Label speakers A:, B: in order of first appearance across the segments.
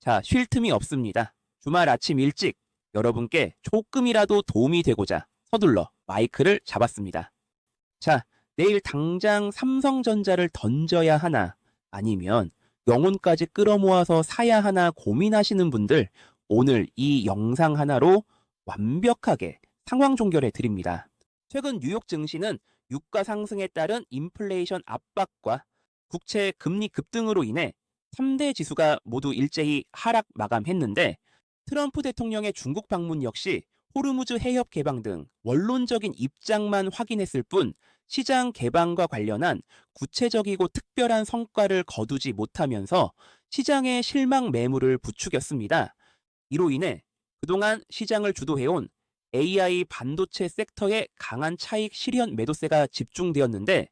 A: 자, 쉴 틈이 없습니다. 주말 아침 일찍 여러분께 조금이라도 도움이 되고자 서둘러 마이크를 잡았습니다. 자, 내일 당장 삼성전자를 던져야 하나 아니면 영혼까지 끌어모아서 사야 하나 고민하시는 분들, 오늘 이 영상 하나로 완벽하게 상황 종결해 드립니다. 최근 뉴욕 증시는 유가 상승에 따른 인플레이션 압박과 국채 금리 급등으로 인해 3대 지수가 모두 일제히 하락 마감했는데, 트럼프 대통령의 중국 방문 역시 호르무즈 해협 개방 등 원론적인 입장만 확인했을 뿐 시장 개방과 관련한 구체적이고 특별한 성과를 거두지 못하면서 시장의 실망 매물을 부추겼습니다. 이로 인해 그동안 시장을 주도해온 AI 반도체 섹터의 강한 차익 실현 매도세가 집중되었는데,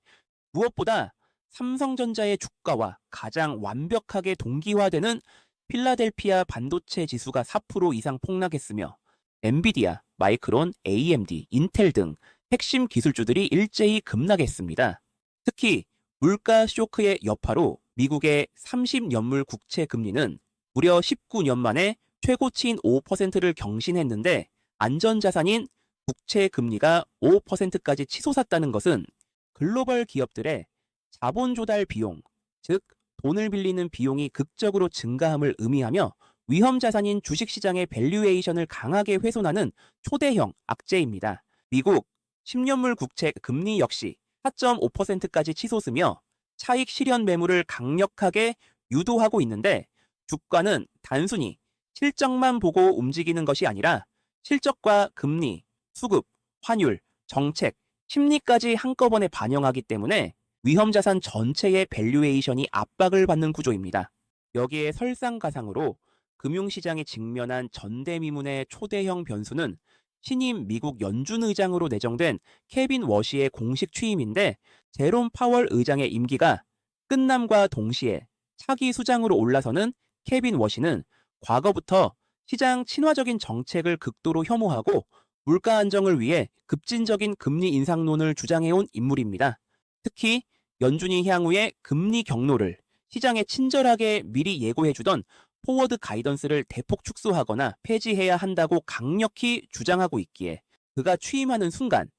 A: 무엇보다 삼성전자의 주가와 가장 완벽하게 동기화되는 필라델피아 반도체 지수가 4% 이상 폭락했으며, 엔비디아, 마이크론, AMD, 인텔 등 핵심 기술주들이 일제히 급락했습니다. 특히 물가 쇼크의 여파로 미국의 30년물 국채 금리는 무려 19년 만에 최고치인 5%를 경신했는데, 안전자산인 국채 금리가 5%까지 치솟았다는 것은 글로벌 기업들의 자본 조달 비용, 즉 돈을 빌리는 비용이 극적으로 증가함을 의미하며 위험 자산인 주식시장의 밸류에이션을 강하게 훼손하는 초대형 악재입니다. 미국 10년물 국채 금리 역시 4.5%까지 치솟으며 차익 실현 매물을 강력하게 유도하고 있는데, 주가는 단순히 실적만 보고 움직이는 것이 아니라 실적과 금리, 수급, 환율, 정책, 심리까지 한꺼번에 반영하기 때문에 위험자산 전체의 밸류에이션이 압박을 받는 구조입니다. 여기에 설상가상으로 금융시장이 직면한 전대미문의 초대형 변수는 신임 미국 연준 의장으로 내정된 케빈 워시의 공식 취임인데, 제롬 파월 의장의 임기가 끝남과 동시에 차기 수장으로 올라서는 케빈 워시는 과거부터 시장 친화적인 정책을 극도로 혐오하고 물가 안정을 위해 급진적인 금리 인상론을 주장해온 인물입니다. 특히 연준이 향후의 금리 경로를 시장에 친절하게 미리 예고해주던 포워드 가이던스를 대폭 축소하거나 폐지해야 한다고 강력히 주장하고 있기에, 그가 취임하는 순간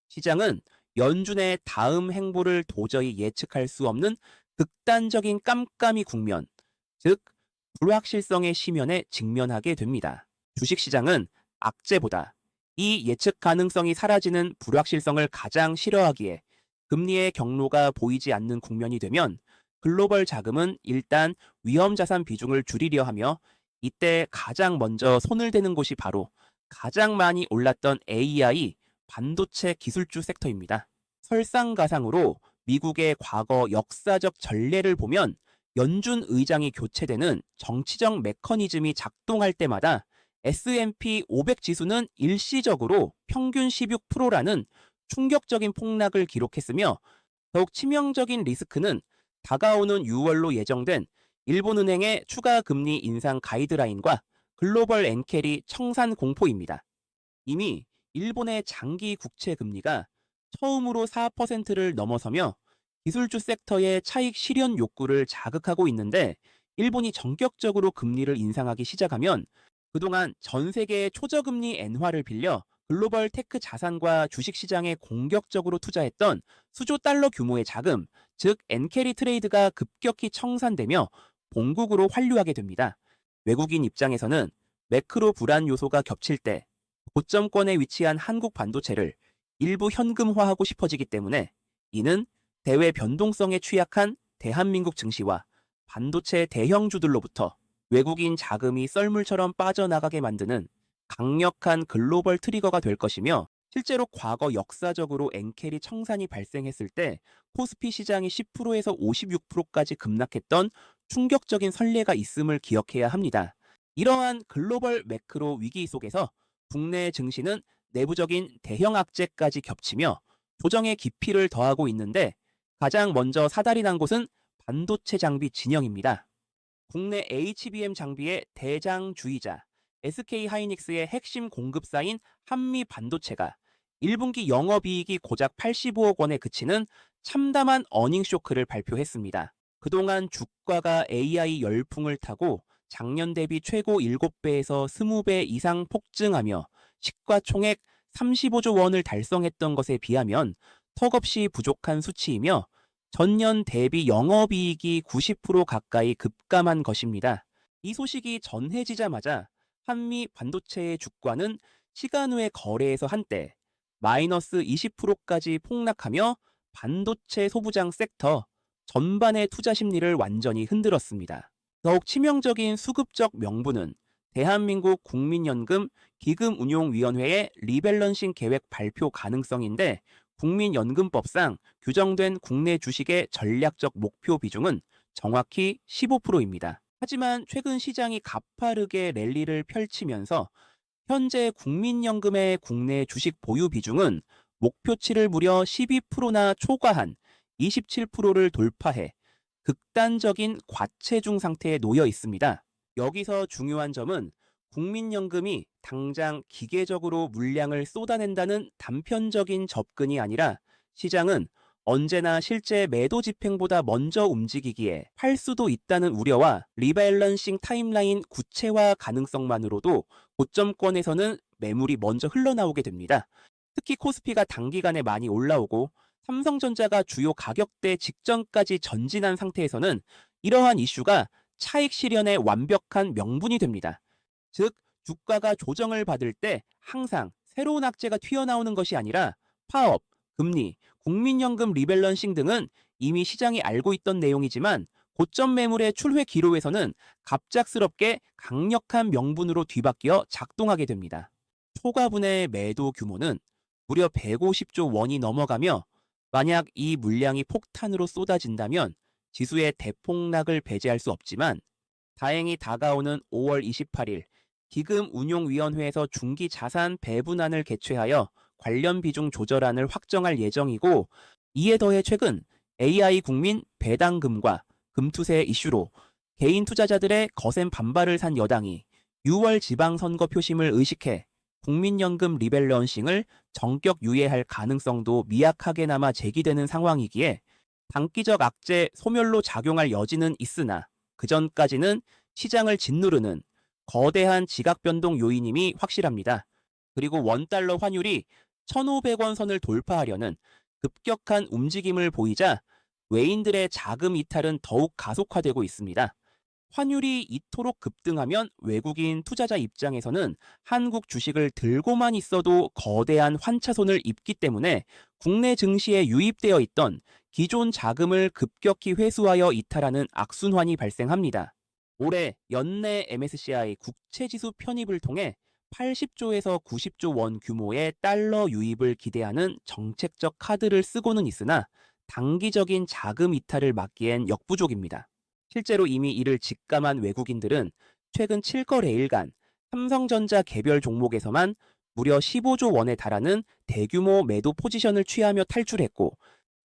A: 시장은 연준의 다음 행보를 도저히 예측할 수 없는 극단적인 깜깜이 국면, 즉 불확실성의 심연에 직면하게 됩니다. 주식시장은 악재보다 이 예측 가능성이 사라지는 불확실성을 가장 싫어하기에, 금리의 경로가 보이지 않는 국면이 되면 글로벌 자금은 일단 위험자산 비중을 줄이려 하며, 이때 가장 먼저 손을 대는 곳이 바로 가장 많이 올랐던 AI 반도체 기술주 섹터입니다. 설상가상으로 미국의 과거 역사적 전례를 보면 연준 의장이 교체되는 정치적 메커니즘이 작동할 때마다 S&P 500 지수는 일시적으로 평균 16%라는 충격적인 폭락을 기록했으며, 더욱 치명적인 리스크는 다가오는 6월로 예정된 일본은행의 추가 금리 인상 가이드라인과 글로벌 엔캐리 청산 공포입니다. 이미 일본의 장기 국채 금리가 처음으로 4%를 넘어서며 기술주 섹터의 차익 실현 욕구를 자극하고 있는데, 일본이 전격적으로 금리를 인상하기 시작하면 그동안 전 세계의 초저금리 엔화를 빌려 글로벌 테크 자산과 주식시장에 공격적으로 투자했던 수조 달러 규모의 자금, 즉 엔캐리 트레이드가 급격히 청산되며 본국으로 환류하게 됩니다. 외국인 입장에서는 매크로 불안 요소가 겹칠 때 고점권에 위치한 한국 반도체를 일부 현금화하고 싶어지기 때문에, 이는 대외 변동성에 취약한 대한민국 증시와 반도체 대형주들로부터 외국인 자금이 썰물처럼 빠져나가게 만드는 강력한 글로벌 트리거가 될 것이며, 실제로 과거 역사적으로 엔캐리 청산이 발생했을 때 코스피 시장이 10%에서 56%까지 급락했던 충격적인 선례가 있음을 기억해야 합니다. 이러한 글로벌 매크로 위기 속에서 국내 증시는 내부적인 대형 악재까지 겹치며 조정의 깊이를 더하고 있는데, 가장 먼저 사달이 난 곳은 반도체 장비 진영입니다. 국내 HBM 장비의 대장주이자 SK하이닉스의 핵심 공급사인 한미 반도체가 1분기 영업이익이 고작 85억 원에 그치는 참담한 어닝 쇼크를 발표했습니다. 그동안 주가가 AI 열풍을 타고 작년 대비 최고 7배에서 20배 이상 폭증하며 시가총액 35조 원을 달성했던 것에 비하면 턱없이 부족한 수치이며 전년 대비 영업이익이 90% 가까이 급감한 것입니다. 이 소식이 전해지자마자 한미 반도체의 주가는 시간 후에 거래에서 한때 마이너스 20%까지 폭락하며 반도체 소부장 섹터 전반의 투자 심리를 완전히 흔들었습니다. 더욱 치명적인 수급적 명분은 대한민국 국민연금 기금운용위원회의 리밸런싱 계획 발표 가능성인데 국민연금법상 규정된 국내 주식의 전략적 목표 비중은 정확히 15%입니다. 하지만 최근 시장이 가파르게 랠리를 펼치면서 현재 국민연금의 국내 주식 보유 비중은 목표치를 무려 12%나 초과한 27%를 돌파해 극단적인 과체중 상태에 놓여 있습니다. 여기서 중요한 점은 국민연금이 당장 기계적으로 물량을 쏟아낸다는 단편적인 접근이 아니라 시장은 언제나 실제 매도 집행보다 먼저 움직이기에 팔 수도 있다는 우려와 리밸런싱 타임라인 구체화 가능성만으로도 고점권에서는 매물이 먼저 흘러나오게 됩니다. 특히 코스피가 단기간에 많이 올라오고 삼성전자가 주요 가격대 직전까지 전진한 상태에서는 이러한 이슈가 차익 실현의 완벽한 명분이 됩니다. 즉, 주가가 조정을 받을 때 항상 새로운 악재가 튀어나오는 것이 아니라 파업, 금리, 국민연금 리밸런싱 등은 이미 시장이 알고 있던 내용이지만 고점 매물의 출회 기로에서는 갑작스럽게 강력한 명분으로 뒤바뀌어 작동하게 됩니다. 초과분의 매도 규모는 무려 150조 원이 넘어가며 만약 이 물량이 폭탄으로 쏟아진다면 지수의 대폭락을 배제할 수 없지만 다행히 다가오는 5월 28일 기금운용위원회에서 중기 자산 배분안을 개최하여 관련 비중 조절안을 확정할 예정이고 이에 더해 최근 AI 국민 배당금과 금투세 이슈로 개인 투자자들의 거센 반발을 산 여당이 6월 지방선거 표심을 의식해 국민연금 리밸런싱을 전격 유예할 가능성도 미약하게나마 제기되는 상황이기에 단기적 악재 소멸로 작용할 여지는 있으나 그전까지는 시장을 짓누르는 거대한 지각 변동 요인임이 확실합니다. 그리고 원달러 환율이 1,500원 선을 돌파하려는 급격한 움직임을 보이자 외인들의 자금 이탈은 더욱 가속화되고 있습니다. 환율이 이토록 급등하면 외국인 투자자 입장에서는 한국 주식을 들고만 있어도 거대한 환차손을 입기 때문에 국내 증시에 유입되어 있던 기존 자금을 급격히 회수하여 이탈하는 악순환이 발생합니다. 올해 연내 MSCI 국채지수 편입을 통해 80조에서 90조 원 규모의 달러 유입을 기대하는 정책적 카드를 쓰고는 있으나 단기적인 자금 이탈을 막기엔 역부족입니다. 실제로 이미 이를 직감한 외국인들은 최근 7거래일간 삼성전자 개별 종목에서만 무려 15조 원에 달하는 대규모 매도 포지션을 취하며 탈출했고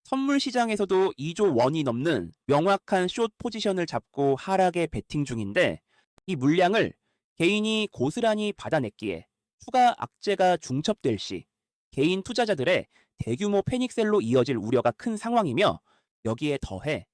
A: 선물 시장에서도 2조 원이 넘는 명확한 숏 포지션을 잡고 하락에 베팅 중인데 이 물량을 개인이 고스란히 받아냈기에 추가 악재가 중첩될 시 개인 투자자들의 대규모 패닉셀로 이어질 우려가 큰 상황이며 여기에 더해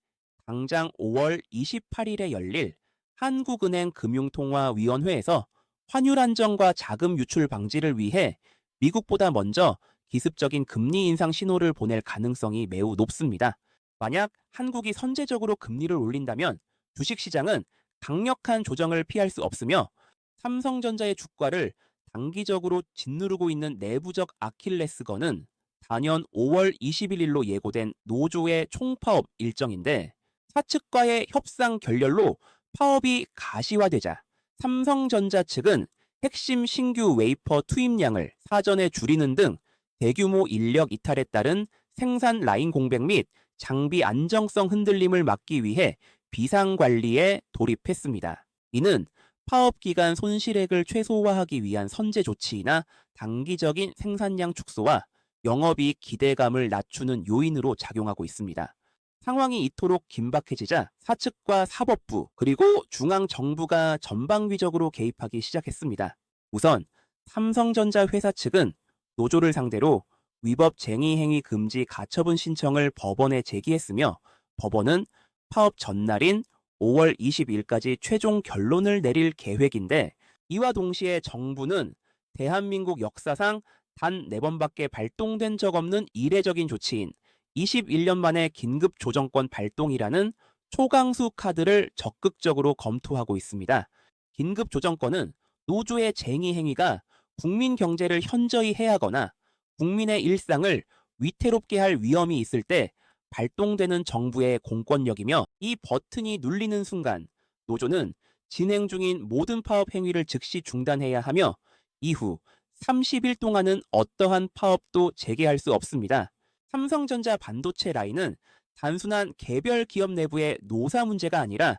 A: 당장 5월 28일에 열릴 한국은행 금융통화위원회에서 환율 안정과 자금 유출 방지를 위해 미국보다 먼저 기습적인 금리 인상 신호를 보낼 가능성이 매우 높습니다. 만약 한국이 선제적으로 금리를 올린다면 주식시장은 강력한 조정을 피할 수 없으며 삼성전자의 주가를 단기적으로 짓누르고 있는 내부적 아킬레스건은 단연 5월 21일로 예고된 노조의 총파업 일정인데 사측과의 협상 결렬로 파업이 가시화되자 삼성전자 측은 핵심 신규 웨이퍼 투입량을 사전에 줄이는 등 대규모 인력 이탈에 따른 생산 라인 공백 및 장비 안정성 흔들림을 막기 위해 비상관리에 돌입했습니다. 이는 파업 기간 손실액을 최소화하기 위한 선제 조치이나 단기적인 생산량 축소와 영업이익 기대감을 낮추는 요인으로 작용하고 있습니다. 상황이 이토록 긴박해지자 사측과 사법부 그리고 중앙정부가 전방위적으로 개입하기 시작했습니다. 우선 삼성전자 회사 측은 노조를 상대로 위법 쟁의 행위 금지 가처분 신청을 법원에 제기했으며 법원은 파업 전날인 5월 20일까지 최종 결론을 내릴 계획인데, 이와 동시에 정부는 대한민국 역사상 단 4번밖에 발동된 적 없는 이례적인 조치인 21년 만에 긴급 조정권 발동이라는 초강수 카드를 적극적으로 검토하고 있습니다. 긴급 조정권은 노조의 쟁의 행위가 국민 경제를 현저히 해하거나 국민의 일상을 위태롭게 할 위험이 있을 때 발동되는 정부의 공권력이며, 이 버튼이 눌리는 순간 노조는 진행 중인 모든 파업 행위를 즉시 중단해야 하며 이후 30일 동안은 어떠한 파업도 재개할 수 없습니다. 삼성전자 반도체 라인은 단순한 개별 기업 내부의 노사 문제가 아니라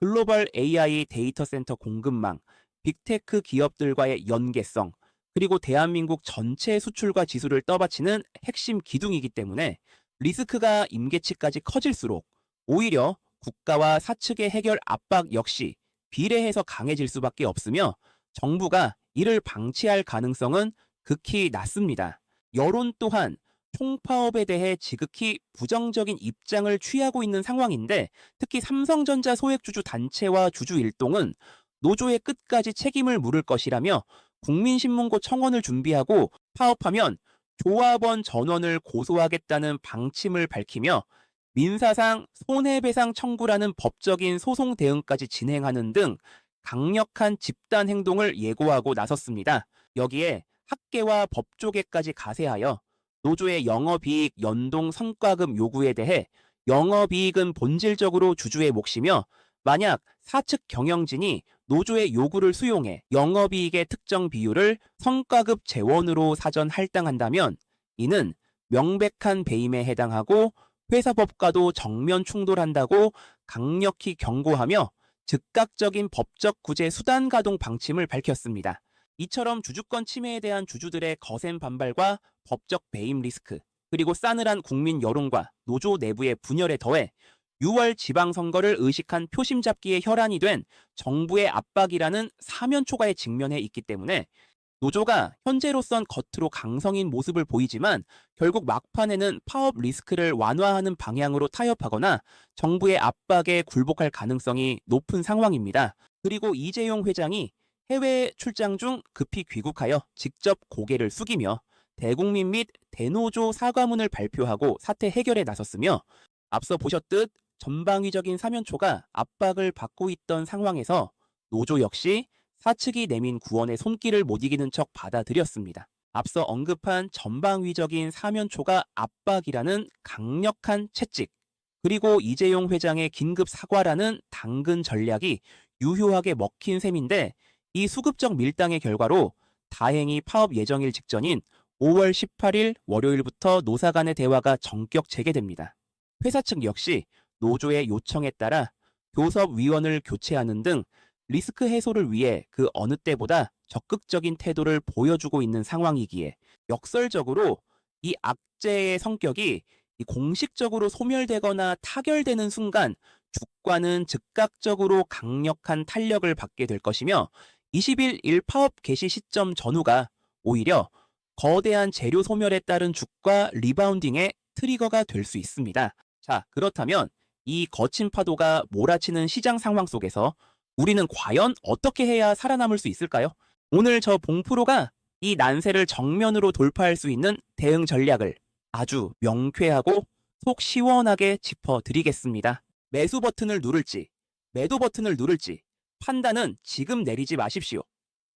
A: 글로벌 AI 데이터 센터 공급망, 빅테크 기업들과의 연계성, 그리고 대한민국 전체 수출과 지수를 떠받치는 핵심 기둥이기 때문에 리스크가 임계치까지 커질수록 오히려 국가와 사측의 해결 압박 역시 비례해서 강해질 수밖에 없으며, 정부가 이를 방치할 가능성은 극히 낮습니다. 여론 또한 총파업에 대해 지극히 부정적인 입장을 취하고 있는 상황인데, 특히 삼성전자 소액주주 단체와 주주 일동은 노조의 끝까지 책임을 물을 것이라며 국민신문고 청원을 준비하고 파업하면 조합원 전원을 고소하겠다는 방침을 밝히며 민사상 손해배상 청구라는 법적인 소송 대응까지 진행하는 등 강력한 집단 행동을 예고하고 나섰습니다. 여기에 학계와 법조계까지 가세하여 노조의 영업이익 연동 성과급 요구에 대해 영업이익은 본질적으로 주주의 몫이며, 만약 사측 경영진이 노조의 요구를 수용해 영업이익의 특정 비율을 성과급 재원으로 사전 할당한다면 이는 명백한 배임에 해당하고 회사법과도 정면 충돌한다고 강력히 경고하며 즉각적인 법적 구제 수단 가동 방침을 밝혔습니다. 이처럼 주주권 침해에 대한 주주들의 거센 반발과 법적 배임 리스크, 그리고 싸늘한 국민 여론과 노조 내부의 분열에 더해 6월 지방선거를 의식한 표심 잡기에 혈안이 된 정부의 압박이라는 사면초가에 직면해 있기 때문에 노조가 현재로선 겉으로 강성인 모습을 보이지만 결국 막판에는 파업 리스크를 완화하는 방향으로 타협하거나 정부의 압박에 굴복할 가능성이 높은 상황입니다. 그리고 이재용 회장이 해외 출장 중 급히 귀국하여 직접 고개를 숙이며 대국민 및 대노조 사과문을 발표하고 사태 해결에 나섰으며, 앞서 보셨듯 전방위적인 사면초가 압박을 받고 있던 상황에서 노조 역시 사측이 내민 구원의 손길을 못 이기는 척 받아들였습니다. 앞서 언급한 전방위적인 사면초가 압박이라는 강력한 채찍, 그리고 이재용 회장의 긴급 사과라는 당근 전략이 유효하게 먹힌 셈인데, 이 수급적 밀당의 결과로 다행히 파업 예정일 직전인 5월 18일 월요일부터 노사 간의 대화가 전격 재개됩니다. 회사 측 역시 노조의 요청에 따라 교섭위원을 교체하는 등 리스크 해소를 위해 그 어느 때보다 적극적인 태도를 보여주고 있는 상황이기에 역설적으로 이 악재의 성격이 공식적으로 소멸되거나 타결되는 순간 주가는 즉각적으로 강력한 탄력을 받게 될 것이며, 20일 일파업 개시 시점 전후가 오히려 거대한 재료 소멸에 따른 주가 리바운딩의 트리거가 될 수 있습니다. 자, 그렇다면 이 거친 파도가 몰아치는 시장 상황 속에서 우리는 과연 어떻게 해야 살아남을 수 있을까요? 오늘 저 봉프로가 이 난세를 정면으로 돌파할 수 있는 대응 전략을 아주 명쾌하고 속 시원하게 짚어드리겠습니다. 매수 버튼을 누를지, 매도 버튼을 누를지 판단은 지금 내리지 마십시오.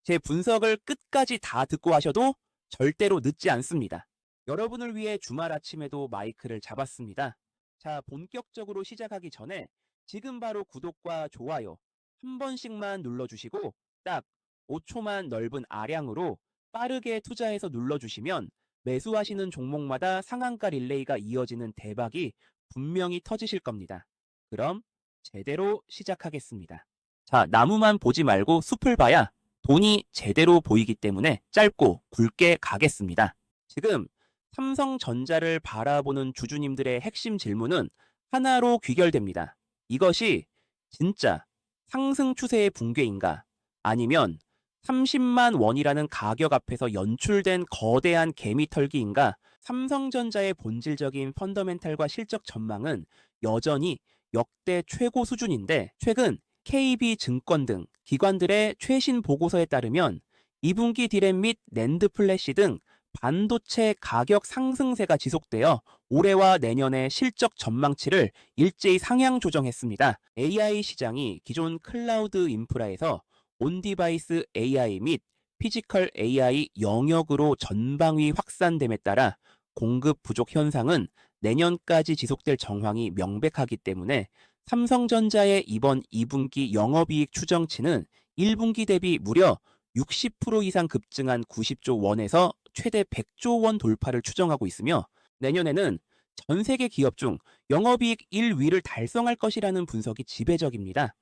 A: 제 분석을 끝까지 다 듣고 하셔도 절대로 늦지 않습니다. 여러분을 위해 주말 아침에도 마이크를 잡았습니다. 자, 본격적으로 시작하기 전에 지금 바로 구독과 좋아요 한 번씩만 눌러주시고 딱 5초만 넓은 아량으로 빠르게 투자해서 눌러주시면 매수하시는 종목마다 상한가 릴레이가 이어지는 대박이 분명히 터지실 겁니다. 그럼 제대로 시작하겠습니다. 자, 나무만 보지 말고 숲을 봐야 돈이 제대로 보이기 때문에 짧고 굵게 가겠습니다. 지금 삼성전자를 바라보는 주주님들의 핵심 질문은 하나로 귀결됩니다. 이것이 진짜 상승 추세의 붕괴인가? 아니면 30만 원이라는 가격 앞에서 연출된 거대한 개미털기인가? 삼성전자의 본질적인 펀더멘탈과 실적 전망은 여전히 역대 최고 수준인데 최근 KB증권 등 기관들의 최신 보고서에 따르면 2분기 디램 및 낸드 플래시 등 반도체 가격 상승세가 지속되어 올해와 내년의 실적 전망치를 일제히 상향 조정했습니다. AI 시장이 기존 클라우드 인프라에서 온디바이스 AI 및 피지컬 AI 영역으로 전방위 확산됨에 따라 공급 부족 현상은 내년까지 지속될 정황이 명백하기 때문에 삼성전자의 이번 2분기 영업이익 추정치는 1분기 대비 무려 60% 이상 급증한 90조 원에서 최대 100조 원 돌파를 추정하고 있으며 내년에는 전 세계 기업 중 영업이익 1위를 달성할 것이라는 분석이 지배적입니다.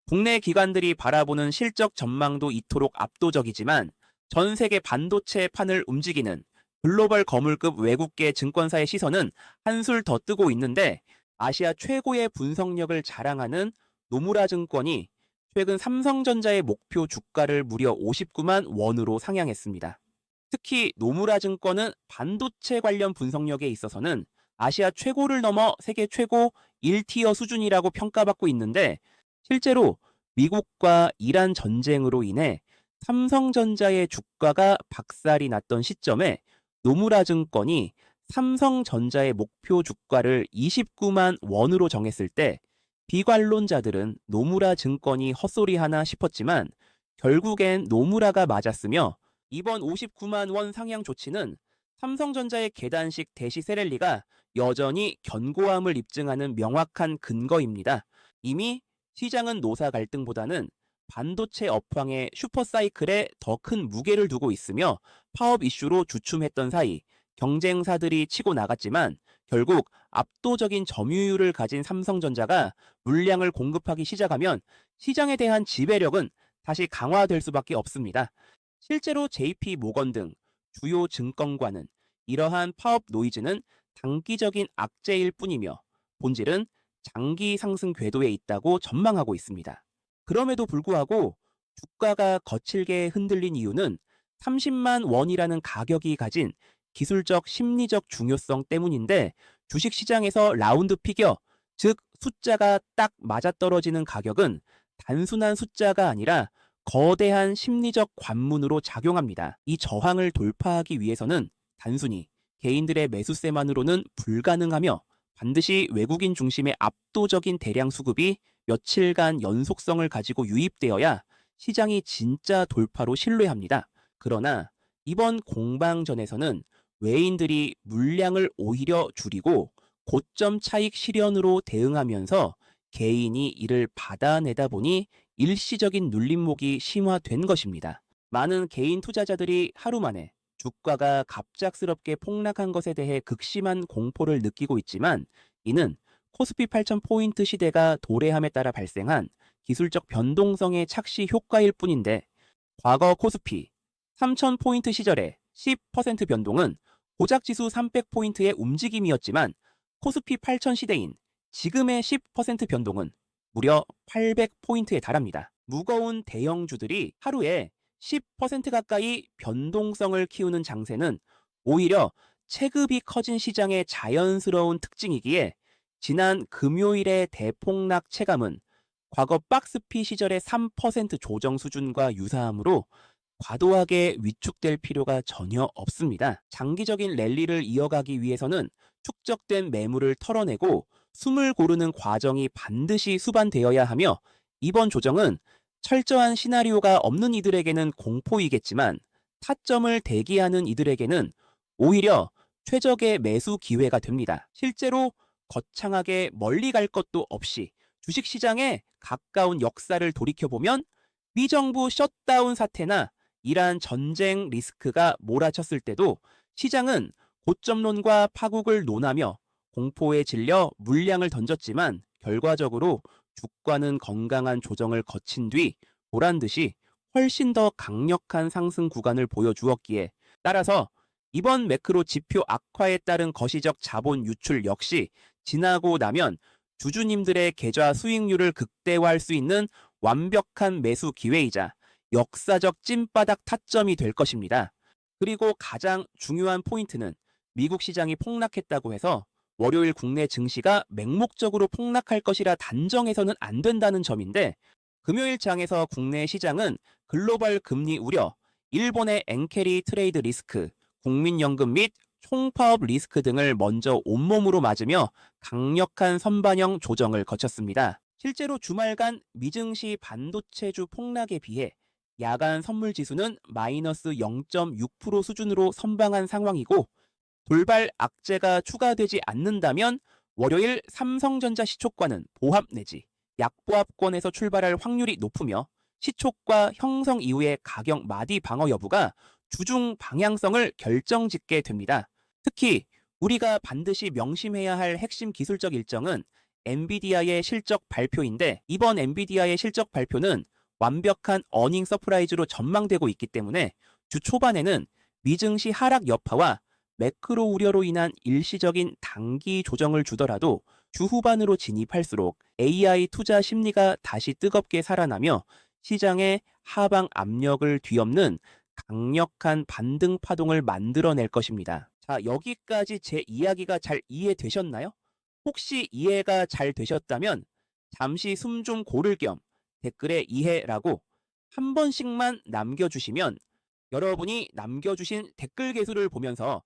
A: 국내 기관들이 바라보는 실적 전망도 이토록 압도적이지만 전 세계 반도체 판을 움직이는 글로벌 거물급 외국계 증권사의 시선은 한술 더 뜨고 있는데 아시아 최고의 분석력을 자랑하는 노무라 증권이 최근 삼성전자의 목표 주가를 무려 59만 원으로 상향했습니다. 특히 노무라 증권은 반도체 관련 분석력에 있어서는 아시아 최고를 넘어 세계 최고 1티어 수준이라고 평가받고 있는데 실제로 미국과 이란 전쟁으로 인해 삼성전자의 주가가 박살이 났던 시점에 노무라 증권이 삼성전자의 목표 주가를 29만 원으로 정했을 때 비관론자들은 노무라 증권이 헛소리하나 싶었지만 결국엔 노무라가 맞았으며 이번 59만 원 상향 조치는 삼성전자의 계단식 대시세랠리가 여전히 견고함을 입증하는 명확한 근거입니다. 이미 시장은 노사 갈등보다는 반도체 업황의 슈퍼사이클에 더 큰 무게를 두고 있으며 파업 이슈로 주춤했던 사이 경쟁사들이 치고 나갔지만 결국 압도적인 점유율을 가진 삼성전자가 물량을 공급하기 시작하면 시장에 대한 지배력은 다시 강화될 수밖에 없습니다. 실제로 JP 모건 등 주요 증권가는 이러한 파업 노이즈는 단기적인 악재일 뿐이며 본질은 장기 상승 궤도에 있다고 전망하고 있습니다. 그럼에도 불구하고 주가가 거칠게 흔들린 이유는 30만 원이라는 가격이 가진 기술적 심리적 중요성 때문인데 주식시장에서 라운드 피겨, 즉 숫자가 딱 맞아떨어지는 가격은 단순한 숫자가 아니라 거대한 심리적 관문으로 작용합니다. 이 저항을 돌파하기 위해서는 단순히 개인들의 매수세만으로는 불가능하며 반드시 외국인 중심의 압도적인 대량 수급이 며칠간 연속성을 가지고 유입되어야 시장이 진짜 돌파로 신뢰합니다. 그러나 이번 공방전에서는 외인들이 물량을 오히려 줄이고 고점 차익 실현으로 대응하면서 개인이 이를 받아내다 보니 일시적인 눌림목이 심화된 것입니다. 많은 개인 투자자들이 하루 만에 주가가 갑작스럽게 폭락한 것에 대해 극심한 공포를 느끼고 있지만 이는 코스피 8000포인트 시대가 도래함에 따라 발생한 기술적 변동성의 착시 효과일 뿐인데 과거 코스피 3000포인트 시절의 10% 변동은 고작지수 300포인트의 움직임이었지만 코스피 8000 시대인 지금의 10% 변동은 무려 800포인트에 달합니다. 무거운 대형주들이 하루에 10% 가까이 변동성을 키우는 장세는 오히려 체급이 커진 시장의 자연스러운 특징이기에 지난 금요일의 대폭락 체감은 과거 박스피 시절의 3% 조정 수준과 유사하므로 과도하게 위축될 필요가 전혀 없습니다. 장기적인 랠리를 이어가기 위해서는 축적된 매물을 털어내고 숨을 고르는 과정이 반드시 수반되어야 하며 이번 조정은 철저한 시나리오가 없는 이들에게는 공포이겠지만 타점을 대기하는 이들에게는 오히려 최적의 매수 기회가 됩니다. 실제로 거창하게 멀리 갈 것도 없이 주식시장에 가까운 역사를 돌이켜보면 미정부 셧다운 사태나 이란 전쟁 리스크가 몰아쳤을 때도 시장은 고점론과 파국을 논하며 공포에 질려 물량을 던졌지만 결과적으로 주가는 건강한 조정을 거친 뒤 보란듯이 훨씬 더 강력한 상승 구간을 보여주었기에 따라서 이번 매크로 지표 악화에 따른 거시적 자본 유출 역시 지나고 나면 주주님들의 계좌 수익률을 극대화할 수 있는 완벽한 매수 기회이자 역사적 찐바닥 타점이 될 것입니다. 그리고 가장 중요한 포인트는 미국 시장이 폭락했다고 해서 월요일 국내 증시가 맹목적으로 폭락할 것이라 단정해서는 안 된다는 점인데 금요일 장에서 국내 시장은 글로벌 금리 우려, 일본의 엔캐리 트레이드 리스크, 국민연금 및 총파업 리스크 등을 먼저 온몸으로 맞으며 강력한 선반영 조정을 거쳤습니다. 실제로 주말간 미증시 반도체주 폭락에 비해 야간 선물 지수는 마이너스 0.6% 수준으로 선방한 상황이고 돌발 악재가 추가되지 않는다면 월요일 삼성전자 시초가는 보합 내지 약보합권에서 출발할 확률이 높으며 시초가 형성 이후의 가격 마디 방어 여부가 주중 방향성을 결정짓게 됩니다. 특히 우리가 반드시 명심해야 할 핵심 기술적 일정은 엔비디아의 실적 발표인데 이번 엔비디아의 실적 발표는 완벽한 어닝 서프라이즈로 전망되고 있기 때문에 주 초반에는 미증시 하락 여파와 매크로 우려로 인한 일시적인 단기 조정을 주더라도 주 후반으로 진입할수록 AI 투자 심리가 다시 뜨겁게 살아나며 시장의 하방 압력을 뒤엎는 강력한 반등 파동을 만들어낼 것입니다. 자, 여기까지 제 이야기가 잘 이해되셨나요? 혹시 이해가 잘 되셨다면 잠시 숨 좀 고를 겸 댓글에 이해라고 한 번씩만 남겨주시면 여러분이 남겨주신 댓글 개수를 보면서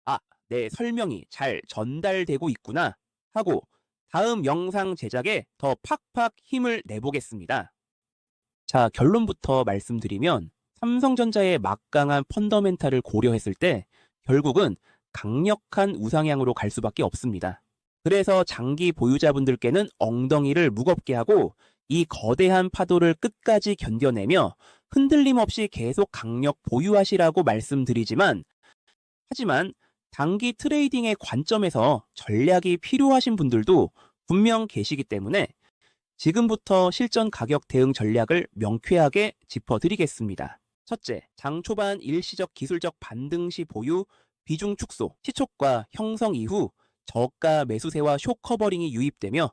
A: 아, 내 설명이 잘 전달되고 있구나 하고 다음 영상 제작에 더 팍팍 힘을 내보겠습니다. 자, 결론부터 말씀드리면 삼성전자의 막강한 펀더멘탈을 고려했을 때 결국은 강력한 우상향으로 갈 수밖에 없습니다. 그래서 장기 보유자분들께는 엉덩이를 무겁게 하고 이 거대한 파도를 끝까지 견뎌내며 흔들림 없이 계속 강력 보유하시라고 말씀드리지만 하지만 단기 트레이딩의 관점에서 전략이 필요하신 분들도 분명 계시기 때문에 지금부터 실전 가격 대응 전략을 명쾌하게 짚어드리겠습니다. 첫째, 장 초반 일시적 기술적 반등 시 보유, 비중 축소, 시초가 형성 이후 저가 매수세와 쇼 커버링이 유입되며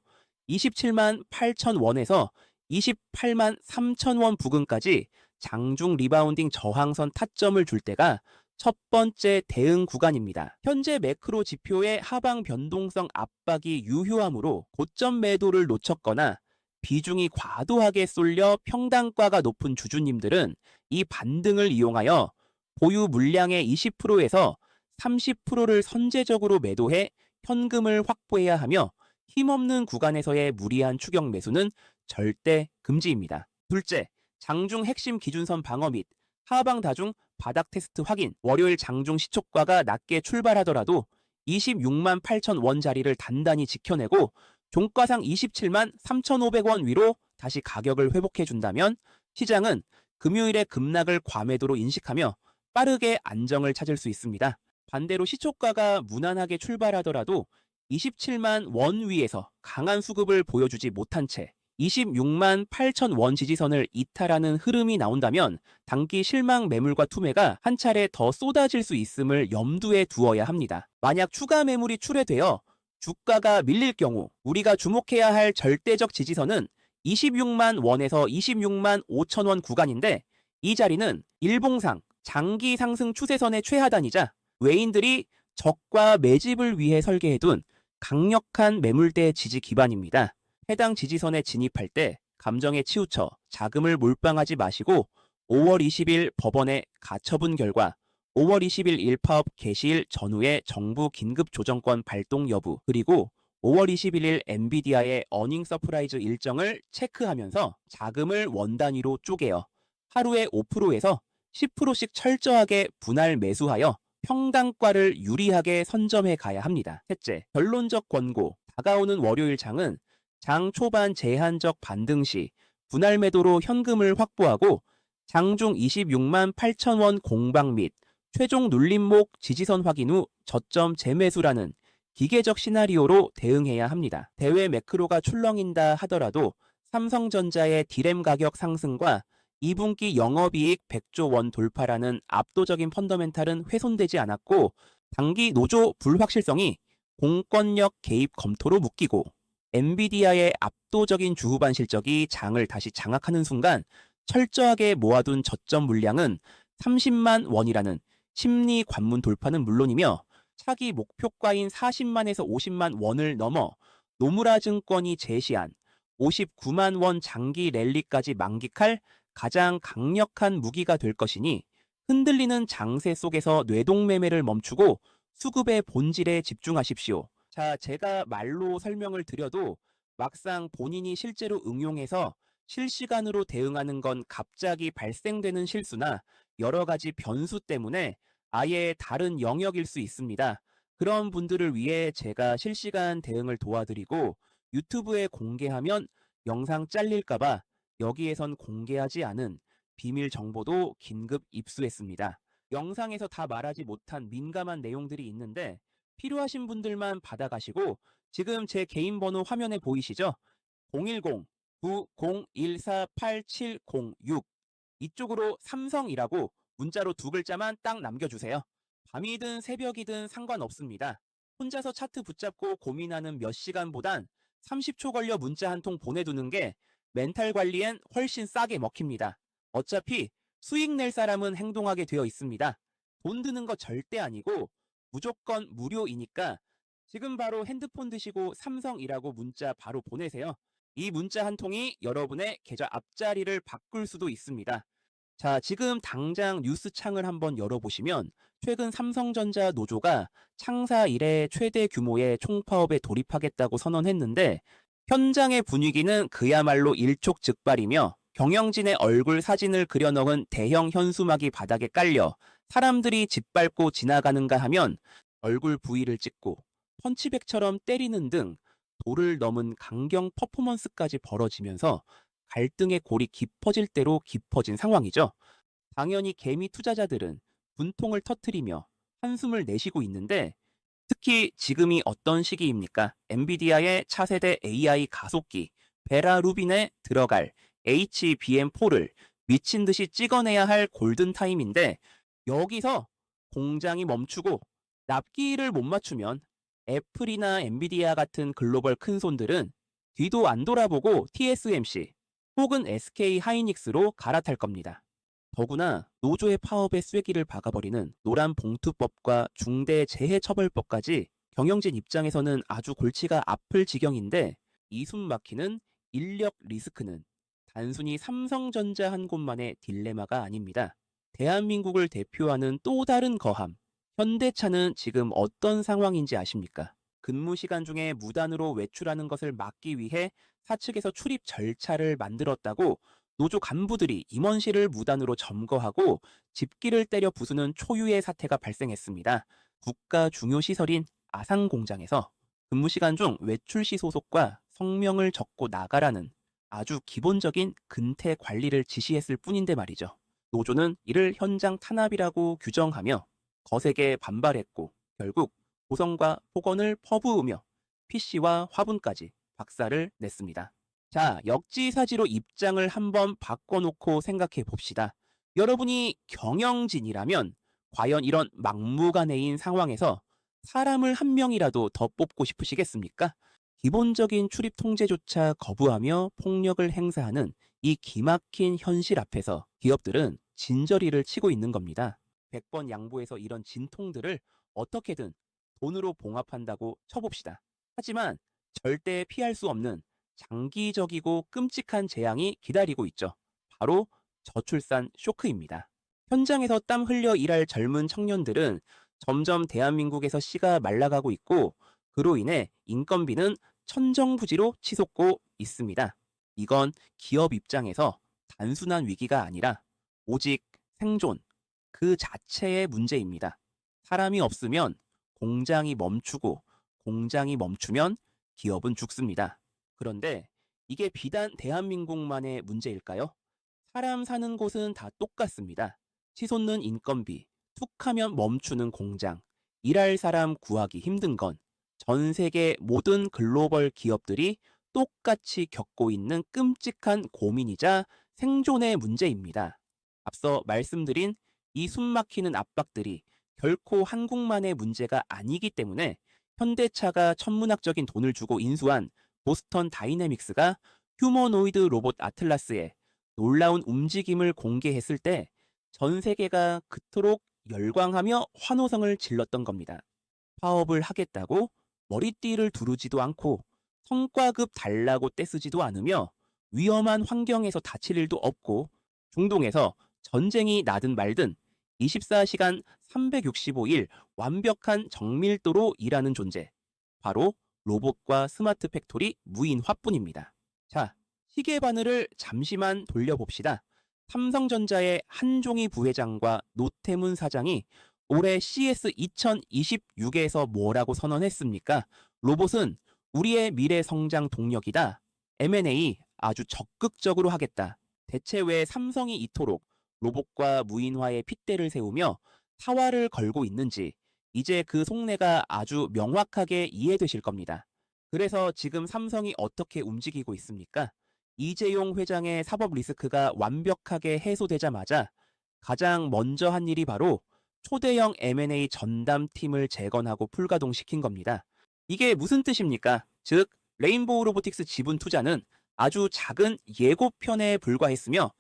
A: 27만 8천 원에서 28만 3천 원 부근까지 장중 리바운딩 저항선 타점을 줄 때가 첫 번째 대응 구간입니다. 현재 매크로 지표의 하방 변동성 압박이 유효하므로 고점 매도를 놓쳤거나 비중이 과도하게 쏠려 평단가가 높은 주주님들은 이 반등을 이용하여 보유 물량의 20%에서 30%를 선제적으로 매도해 현금을 확보해야 하며 힘없는 구간에서의 무리한 추격 매수는 절대 금지입니다. 둘째, 장중 핵심 기준선 방어 및 하방 다중 바닥 테스트 확인. 월요일 장중 시초가가 낮게 출발하더라도 26만 8천 원 자리를 단단히 지켜내고 종가상 27만 3,500원 위로 다시 가격을 회복해 준다면 시장은 금요일의 급락을 과매도로 인식하며 빠르게 안정을 찾을 수 있습니다. 반대로 시초가가 무난하게 출발하더라도 27만 원 위에서 강한 수급을 보여주지 못한 채 26만 8천 원 지지선을 이탈하는 흐름이 나온다면 단기 실망 매물과 투매가 한 차례 더 쏟아질 수 있음을 염두에 두어야 합니다. 만약 추가 매물이 출회되어 주가가 밀릴 경우 우리가 주목해야 할 절대적 지지선은 26만 원에서 26만 5천 원 구간인데 이 자리는 일봉상 장기 상승 추세선의 최하단이자 외인들이 저가 매집을 위해 설계해둔 강력한 매물대 지지 기반입니다. 해당 지지선에 진입할 때 감정에 치우쳐 자금을 몰빵하지 마시고 5월 20일 법원에 가처분 결과 5월 20일 일파업 개시일 전후의 정부 긴급조정권 발동 여부 그리고 5월 21일 엔비디아의 어닝 서프라이즈 일정을 체크하면서 자금을 원 단위로 쪼개어 하루에 5%에서 10%씩 철저하게 분할 매수하여 평단가를 유리하게 선점해 가야 합니다. 셋째, 결론적 권고. 다가오는 월요일 장은 장 초반 제한적 반등 시 분할 매도로 현금을 확보하고 장중 26만 8천 원 공방 및 최종 눌림목 지지선 확인 후 저점 재매수라는 기계적 시나리오로 대응해야 합니다. 대외 매크로가 출렁인다 하더라도 삼성전자의 디램 가격 상승과 2분기 영업이익 100조 원 돌파라는 압도적인 펀더멘탈은 훼손되지 않았고 단기 노조 불확실성이 공권력 개입 검토로 묶이고 엔비디아의 압도적인 주후반 실적이 장을 다시 장악하는 순간 철저하게 모아둔 저점 물량은 30만 원이라는 심리 관문 돌파는 물론이며 차기 목표가인 40만에서 50만 원을 넘어 노무라 증권이 제시한 59만 원 장기 랠리까지 만끽할 가장 강력한 무기가 될 것이니 흔들리는 장세 속에서 뇌동매매를 멈추고 수급의 본질에 집중하십시오. 자, 제가 말로 설명을 드려도 막상 본인이 실제로 응용해서 실시간으로 대응하는 건 갑자기 발생되는 실수나 여러 가지 변수 때문에 아예 다른 영역일 수 있습니다. 그런 분들을 위해 제가 실시간 대응을 도와드리고 유튜브에 공개하면 영상 잘릴까봐 여기에선 공개하지 않은 비밀 정보도 긴급 입수했습니다. 영상에서 다 말하지 못한 민감한 내용들이 있는데 필요하신 분들만 받아가시고 지금 제 개인 번호 화면에 보이시죠? 010-9014-8706 이쪽으로 삼성이라고 문자로 두 글자만 딱 남겨주세요. 밤이든 새벽이든 상관없습니다. 혼자서 차트 붙잡고 고민하는 몇 시간보단 30초 걸려 문자 한 통 보내두는 게 멘탈 관리엔 훨씬 싸게 먹힙니다. 어차피 수익 낼 사람은 행동하게 되어 있습니다. 돈 드는 거 절대 아니고 무조건 무료이니까 지금 바로 핸드폰 드시고 삼성이라고 문자 바로 보내세요. 이 문자 한 통이 여러분의 계좌 앞자리를 바꿀 수도 있습니다. 자, 지금 당장 뉴스 창을 한번 열어보시면 최근 삼성전자 노조가 창사 이래 최대 규모의 총파업에 돌입하겠다고 선언했는데 현장의 분위기는 그야말로 일촉즉발이며 경영진의 얼굴 사진을 그려넣은 대형 현수막이 바닥에 깔려 사람들이 짓밟고 지나가는가 하면 얼굴 부위를 찍고 펀치백처럼 때리는 등 도를 넘은 강경 퍼포먼스까지 벌어지면서 갈등의 골이 깊어질 대로 깊어진 상황이죠. 당연히 개미 투자자들은 분통을 터뜨리며 한숨을 내쉬고 있는데 특히 지금이 어떤 시기입니까? 엔비디아의 차세대 AI 가속기 베라 루빈에 들어갈 HBM4를 미친 듯이 찍어내야 할 골든타임인데 여기서 공장이 멈추고 납기를 못 맞추면 애플이나 엔비디아 같은 글로벌 큰손들은 뒤도 안 돌아보고 TSMC 혹은 SK 하이닉스로 갈아탈 겁니다. 더구나 노조의 파업에 쐐기를 박아버리는 노란봉투법과 중대재해처벌법까지 경영진 입장에서는 아주 골치가 아플 지경인데 이 숨 막히는 인력 리스크는 단순히 삼성전자 한 곳만의 딜레마가 아닙니다. 대한민국을 대표하는 또 다른 거함, 현대차는 지금 어떤 상황인지 아십니까? 근무 시간 중에 무단으로 외출하는 것을 막기 위해 사측에서 출입 절차를 만들었다고 노조 간부들이 임원실을 무단으로 점거하고 집기를 때려 부수는 초유의 사태가 발생했습니다. 국가 중요 시설인 아상 공장에서 근무 시간 중 외출 시 소속과 성명을 적고 나가라는 아주 기본적인 근태 관리를 지시했을 뿐인데 말이죠. 노조는 이를 현장 탄압이라고 규정하며 거세게 반발했고 결국 고성과 폭언을 퍼부으며 PC와 화분까지 박살을 냈습니다. 자, 역지사지로 입장을 한번 바꿔놓고 생각해 봅시다. 여러분이 경영진이라면 과연 이런 막무가내인 상황에서 사람을 한 명이라도 더 뽑고 싶으시겠습니까? 기본적인 출입 통제조차 거부하며 폭력을 행사하는 이 기막힌 현실 앞에서 기업들은 진저리를 치고 있는 겁니다. 100번 양보해서 이런 진통들을 어떻게든 돈으로 봉합한다고 쳐봅시다. 하지만 절대 피할 수 없는 장기적이고 끔찍한 재앙이 기다리고 있죠. 바로 저출산 쇼크입니다. 현장에서 땀 흘려 일할 젊은 청년들은 점점 대한민국에서 씨가 말라가고 있고 그로 인해 인건비는 천정부지로 치솟고 있습니다. 이건 기업 입장에서 단순한 위기가 아니라 오직 생존 그 자체의 문제입니다. 사람이 없으면 공장이 멈추고 공장이 멈추면 기업은 죽습니다. 그런데 이게 비단 대한민국만의 문제일까요? 사람 사는 곳은 다 똑같습니다. 치솟는 인건비, 툭하면 멈추는 공장, 일할 사람 구하기 힘든 건 전 세계 모든 글로벌 기업들이 똑같이 겪고 있는 끔찍한 고민이자 생존의 문제입니다. 앞서 말씀드린 이 숨막히는 압박들이 결코 한국만의 문제가 아니기 때문에 현대차가 천문학적인 돈을 주고 인수한 보스턴 다이내믹스가 휴머노이드 로봇 아틀라스의 놀라운 움직임을 공개했을 때 전 세계가 그토록 열광하며 환호성을 질렀던 겁니다. 파업을 하겠다고 머리띠를 두르지도 않고 성과급 달라고 떼쓰지도 않으며 위험한 환경에서 다칠 일도 없고 중동에서 전쟁이 나든 말든 24시간 365일 완벽한 정밀도로 일하는 존재. 바로 로봇과 스마트 팩토리 무인화뿐입니다. 자, 시계 바늘을 잠시만 돌려봅시다. 삼성전자의 한종희 부회장과 노태문 사장이 올해 CS 2026에서 뭐라고 선언했습니까? 로봇은 우리의 미래 성장 동력이다. M&A 아주 적극적으로 하겠다. 대체 왜 삼성이 이토록 로봇과 무인화에 핏대를 세우며 사활을 걸고 있는지 이제 그 속내가 아주 명확하게 이해되실 겁니다. 그래서 지금 삼성이 어떻게 움직이고 있습니까? 이재용 회장의 사법 리스크가 완벽하게 해소되자마자 가장 먼저 한 일이 바로 초대형 M&A 전담팀을 재건하고 풀가동시킨 겁니다. 이게 무슨 뜻입니까? 즉, 레인보우 로보틱스 지분 투자는 아주 작은 예고편에 불과했으며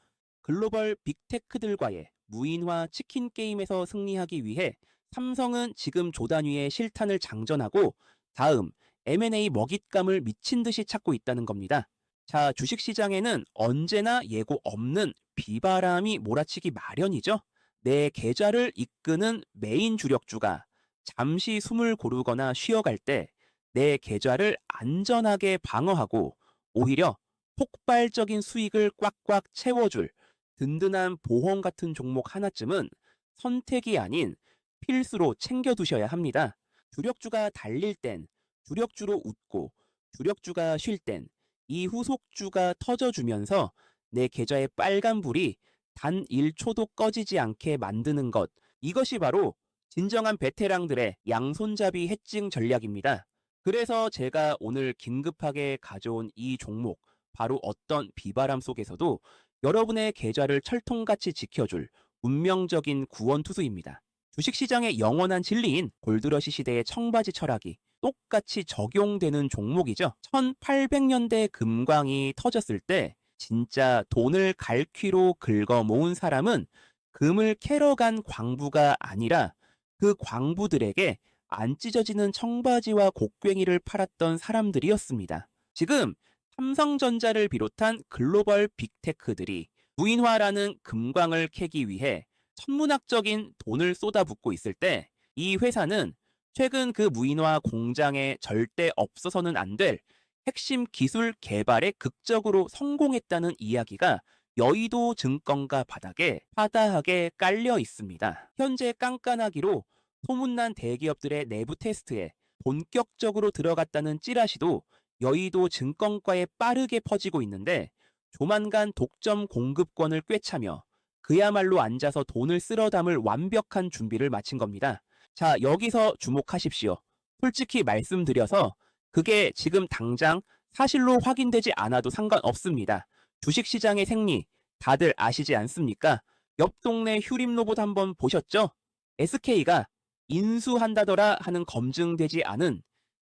A: 글로벌 빅테크들과의 무인화 치킨 게임에서 승리하기 위해 삼성은 지금 조단위의 실탄을 장전하고 다음 M&A 먹잇감을 미친 듯이 찾고 있다는 겁니다. 자, 주식시장에는 언제나 예고 없는 비바람이 몰아치기 마련이죠. 내 계좌를 이끄는 메인 주력주가 잠시 숨을 고르거나 쉬어갈 때 내 계좌를 안전하게 방어하고 오히려 폭발적인 수익을 꽉꽉 채워줄 든든한 보험 같은 종목 하나쯤은 선택이 아닌 필수로 챙겨두셔야 합니다. 주력주가 달릴 땐 주력주로 웃고 주력주가 쉴 땐 이 후속주가 터져주면서 내 계좌의 빨간불이 단 1초도 꺼지지 않게 만드는 것. 이것이 바로 진정한 베테랑들의 양손잡이 해칭 전략입니다. 그래서 제가 오늘 긴급하게 가져온 이 종목, 바로 어떤 비바람 속에서도 여러분의 계좌를 철통같이 지켜줄 운명적인 구원투수입니다. 주식시장의 영원한 진리인 골드러시 시대의 청바지 철학이 똑같이 적용되는 종목이죠. 1800년대 금광이 터졌을 때 진짜 돈을 갈퀴로 긁어 모은 사람은 금을 캐러 간 광부가 아니라 그 광부들에게 안 찢어지는 청바지와 곡괭이를 팔았던 사람들이었습니다. 지금 삼성전자를 비롯한 글로벌 빅테크들이 무인화라는 금광을 캐기 위해 천문학적인 돈을 쏟아붓고 있을 때 이 회사는 최근 그 무인화 공장에 절대 없어서는 안 될 핵심 기술 개발에 극적으로 성공했다는 이야기가 여의도 증권가 바닥에 파다하게 깔려 있습니다. 현재 깐깐하기로 소문난 대기업들의 내부 테스트에 본격적으로 들어갔다는 찌라시도 여의도 증권가에 빠르게 퍼지고 있는데 조만간 독점 공급권을 꿰차며 그야말로 앉아서 돈을 쓸어 담을 완벽한 준비를 마친 겁니다. 자, 여기서 주목하십시오. 솔직히 말씀드려서 그게 지금 당장 사실로 확인되지 않아도 상관없습니다. 주식시장의 생리 다들 아시지 않습니까? 옆 동네 휴림 로봇 한번 보셨죠? SK가 인수한다더라 하는 검증되지 않은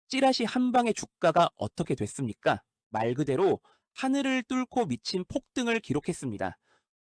A: 찌라시 한 방의 주가가 어떻게 됐습니까? 말 그대로 하늘을 뚫고 미친 폭등을 기록했습니다.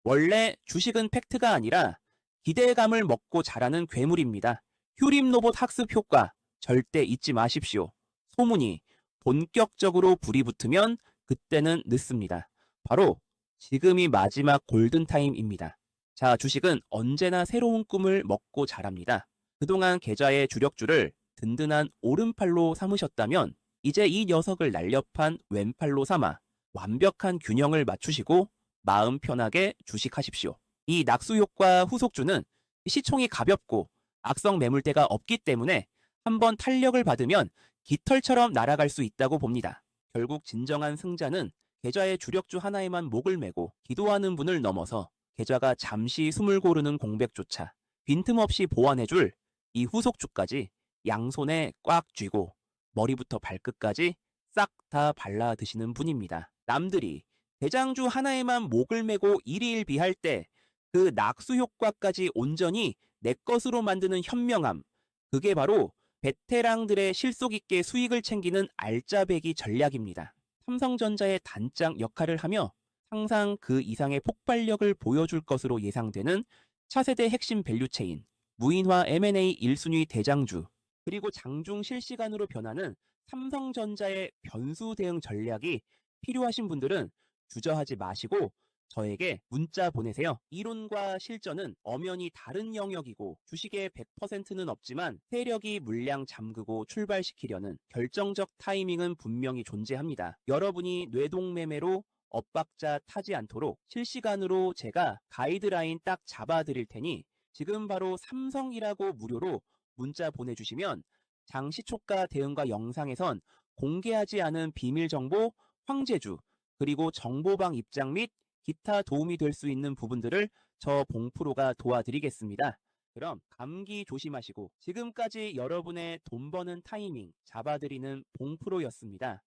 A: 원래 주식은 팩트가 아니라 기대감을 먹고 자라는 괴물입니다. 휴림 로봇 학습 효과 절대 잊지 마십시오. 소문이 본격적으로 불이 붙으면 그때는 늦습니다. 바로 지금이 마지막 골든타임입니다. 자, 주식은 언제나 새로운 꿈을 먹고 자랍니다. 그동안 계좌의 주력주를 든든한 오른팔로 삼으셨다면 이제 이 녀석을 날렵한 왼팔로 삼아 완벽한 균형을 맞추시고 마음 편하게 주식하십시오. 이 낙수효과 후속주는 시총이 가볍고 악성 매물대가 없기 때문에 한번 탄력을 받으면 깃털처럼 날아갈 수 있다고 봅니다. 결국 진정한 승자는 계좌의 주력주 하나에만 목을 메고 기도하는 분을 넘어서 계좌가 잠시 숨을 고르는 공백조차 빈틈없이 보완해줄 이 후속주까지 양손에 꽉 쥐고 머리부터 발끝까지 싹 다 발라 드시는 분입니다. 남들이 대장주 하나에만 목을 메고 일희일비할 때 그 낙수 효과까지 온전히 내 것으로 만드는 현명함, 그게 바로 베테랑들의 실속 있게 수익을 챙기는 알짜배기 전략입니다. 삼성전자의 단장 역할을 하며 항상 그 이상의 폭발력을 보여줄 것으로 예상되는 차세대 핵심 밸류체인 무인화 M&A 1순위 대장주 그리고 장중 실시간으로 변하는 삼성전자의 변수 대응 전략이 필요하신 분들은 주저하지 마시고 저에게 문자 보내세요. 이론과 실전은 엄연히 다른 영역이고 주식의 100%는 없지만 세력이 물량 잠그고 출발시키려는 결정적 타이밍은 분명히 존재합니다. 여러분이 뇌동매매로 엇박자 타지 않도록 실시간으로 제가 가이드라인 딱 잡아드릴 테니 지금 바로 삼성이라고 무료로 문자 보내주시면 장시초가 대응과 영상에선 공개하지 않은 비밀 정보, 황제주, 그리고 정보방 입장 및 기타 도움이 될 수 있는 부분들을 저 봉프로가 도와드리겠습니다. 그럼 감기 조심하시고 지금까지 여러분의 돈 버는 타이밍 잡아드리는 봉프로였습니다.